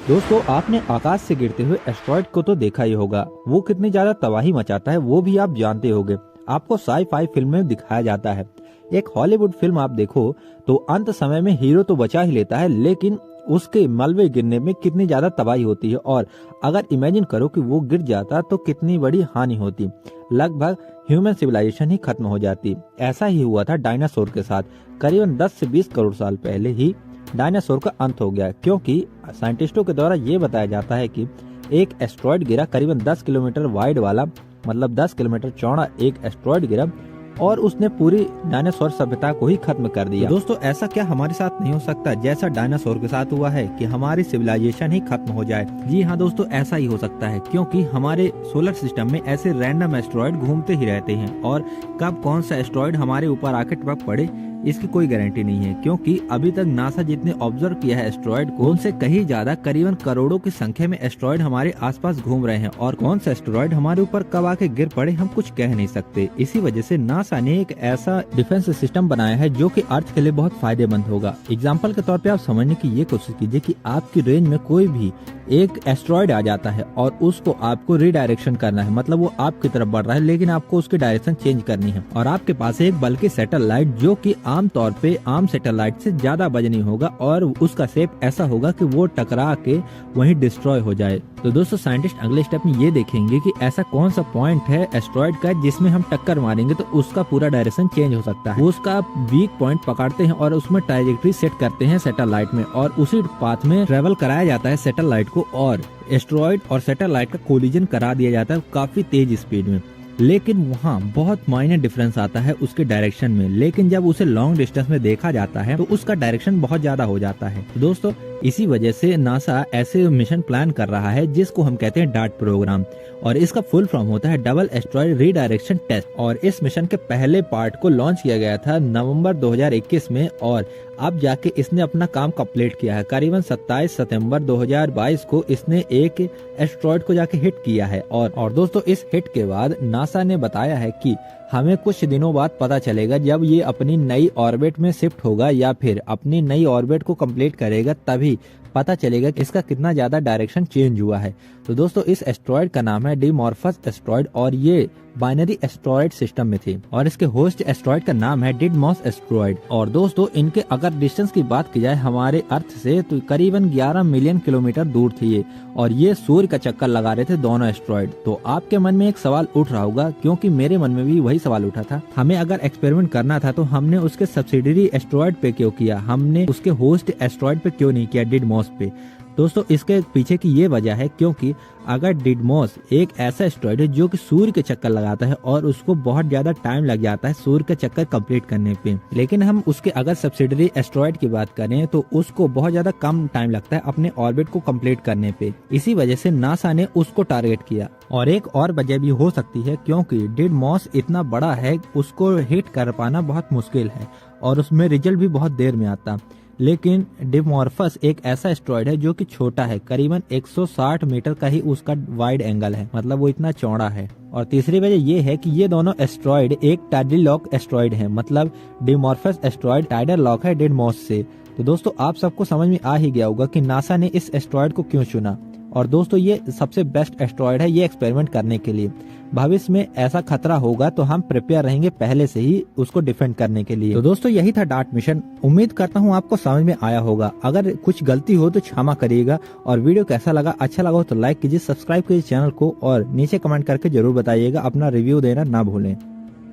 दोस्तों, आपने आकाश से गिरते हुए एस्ट्रॉयड को तो देखा ही होगा। वो कितनी ज्यादा तबाही मचाता है वो भी आप जानते होंगे। आपको साई-फाई फिल्म में दिखाया जाता है। एक हॉलीवुड फिल्म आप देखो तो अंत समय में हीरो तो बचा ही लेता है, लेकिन उसके मलबे गिरने में कितनी ज्यादा तबाही होती है। और अगर इमेजिन करो कि वो गिर जाता तो कितनी बड़ी हानि होती। लगभग ह्यूमन सिविलाइजेशन ही खत्म हो जाती। ऐसा ही हुआ था डायनासोर के साथ। करीबन 10 से 20 करोड़ साल पहले ही डायनासोर का अंत हो गया, क्योंकि साइंटिस्टों के द्वारा ये बताया जाता है कि एक एस्ट्रॉयड गिरा, करीबन 10 किलोमीटर वाइड वाला, मतलब 10 किलोमीटर चौड़ा एक एस्ट्रॉयड गिरा और उसने पूरी डायनासोर सभ्यता को ही खत्म कर दिया। तो दोस्तों, ऐसा क्या हमारे साथ नहीं हो सकता जैसा डायनासोर के साथ हुआ है कि हमारी सिविलाइजेशन ही खत्म हो जाए? जी हाँ दोस्तों, ऐसा ही हो सकता है, क्योंकि हमारे सोलर सिस्टम में ऐसे रैंडम एस्ट्रॉयड घूमते ही रहते हैं और कब कौन सा एस्ट्रॉयड हमारे ऊपर आके टपक पड़े इसकी कोई गारंटी नहीं है। क्योंकि अभी तक नासा जितने ऑब्जर्व किया है एस्ट्रॉयड को, उनसे कहीं ज्यादा करीबन करोड़ों की संख्या में एस्ट्रॉयड हमारे आसपास घूम रहे हैं और कौन सा एस्ट्रॉयड हमारे ऊपर कब आके गिर पड़े हम कुछ कह नहीं सकते। इसी वजह से नासा ने एक ऐसा डिफेंस सिस्टम बनाया है जो कि अर्थ के लिए बहुत फायदेमंद होगा। एग्जाम्पल के तौर पे आप समझने की ये कोशिश कीजिए कि आपकी रेंज में कोई भी एक एस्ट्रॉयड आ जाता है और उसको आपको रिडायरेक्शन करना है, मतलब वो आपकी तरफ बढ़ रहा है लेकिन आपको उसकी डायरेक्शन चेंज करनी है। और आपके पास एक बल्कि सैटेलाइट जो कि आम तौर पे आम सैटेलाइट से ज्यादा वजनी होगा और उसका शेप ऐसा होगा कि वो टकरा के वहीं डिस्ट्रॉय हो जाए। तो दोस्तों, साइंटिस्ट अगले स्टेप में ये देखेंगे कि ऐसा कौन सा पॉइंट है एस्ट्रॉयड का जिसमें हम टक्कर मारेंगे तो उसका पूरा डायरेक्शन चेंज हो सकता है। वो उसका वीक पॉइंट पकड़ते हैं और उसमें ट्राजेक्टरी सेट करते हैं सैटेलाइट में और उसी पाथ में ट्रेवल कराया जाता है सैटेलाइट को और एस्ट्रॉयड और सैटेलाइट का कोलिजन करा दिया जाता है काफी तेज स्पीड में। लेकिन वहाँ बहुत माइनर डिफरेंस आता है उसके डायरेक्शन में, लेकिन जब उसे लॉन्ग डिस्टेंस में देखा जाता है तो उसका डायरेक्शन बहुत ज्यादा हो जाता है। तो दोस्तों, इसी वजह से नासा ऐसे मिशन प्लान कर रहा है जिसको हम कहते हैं डार्ट प्रोग्राम, और इसका फुल फॉर्म होता है डबल एस्ट्रॉयड रीडायरेक्शन टेस्ट। और इस मिशन के पहले पार्ट को लॉन्च किया गया था नवंबर 2021 में और अब जाके इसने अपना काम कंप्लीट किया है। करीबन 27 सितंबर 2022 को इसने एक एस्ट्रॉयड को जाके हिट किया है। और दोस्तों, इस हिट के बाद नासा ने बताया है कि हमें कुछ दिनों बाद पता चलेगा जब ये अपनी नई ऑर्बिट में शिफ्ट होगा या फिर अपनी नई ऑर्बिट को कंप्लीट करेगा, तभी पता चलेगा कि इसका कितना ज्यादा डायरेक्शन चेंज हुआ है। तो दोस्तों, इस एस्ट्रॉयड का नाम है डिमॉर्फस एस्ट्रॉयड और ये बाइनरी एस्ट्रॉयड सिस्टम में थी और इसके होस्ट एस्ट्रॉयड का नाम है डिडमॉस एस्ट्रॉयड। और दोस्तों, इनके अगर डिस्टेंस की बात की जाए हमारे अर्थ से तो करीबन 11 मिलियन किलोमीटर दूर थी ये, और ये सूर्य का चक्कर लगा रहे थे दोनों एस्ट्रॉयड। तो आपके मन में एक सवाल उठ रहा होगा, क्योंकि मेरे मन में भी वही सवाल उठा था, हमें अगर एक्सपेरिमेंट करना था तो हमने उसके सब्सिडरी एस्ट्रॉयड पे क्यों किया, हमने उसके होस्ट एस्ट्रॉयड पे क्यों नहीं किया, डिडमॉस पे। दोस्तों, इसके पीछे की ये वजह है क्योंकि अगर डिडमॉस एक ऐसा एस्ट्रॉयड है जो कि सूर्य के चक्कर लगाता है और उसको बहुत ज्यादा टाइम लग जाता है सूर्य के चक्कर कंप्लीट करने पे, लेकिन हम उसके अगर सब्सिडरी एस्ट्रॉयड की बात करें तो उसको बहुत ज्यादा कम टाइम लगता है अपने ऑर्बिट को कंप्लीट करने पे। इसी वजह से नासा ने उसको टारगेट किया। और एक और वजह भी हो सकती है क्योंकि डिडमॉस इतना बड़ा है, उसको हिट कर पाना बहुत मुश्किल है और उसमें रिजल्ट भी बहुत देर में आता। लेकिन डिमॉर्फस एक ऐसा एस्ट्रॉयड है जो कि छोटा है, करीबन 160 मीटर का ही उसका वाइड एंगल है, मतलब वो इतना चौड़ा है। और तीसरी वजह ये है कि ये दोनों एस्ट्रॉयड एक टाइडल लॉक एस्ट्रॉयड है, मतलब डिमॉर्फस एस्ट्रॉयड टाइडल लॉक है डिडमॉस से। तो दोस्तों, आप सबको समझ में आ ही गया होगा कि नासा ने इस एस्ट्रॉयड को क्यों चुना। और दोस्तों, ये सबसे बेस्ट एस्ट्रॉयड है ये एक्सपेरिमेंट करने के लिए। भविष्य में ऐसा खतरा होगा तो हम प्रिपेयर रहेंगे पहले से ही उसको डिफेंड करने के लिए। तो दोस्तों, यही था डार्ट मिशन। उम्मीद करता हूँ आपको समझ में आया होगा। अगर कुछ गलती हो तो क्षमा करिएगा और वीडियो कैसा लगा, अच्छा लगा हो तो लाइक कीजिए, सब्सक्राइब कीजिए चैनल को और नीचे कमेंट करके जरूर बताइएगा, अपना रिव्यू देना ना भूलें।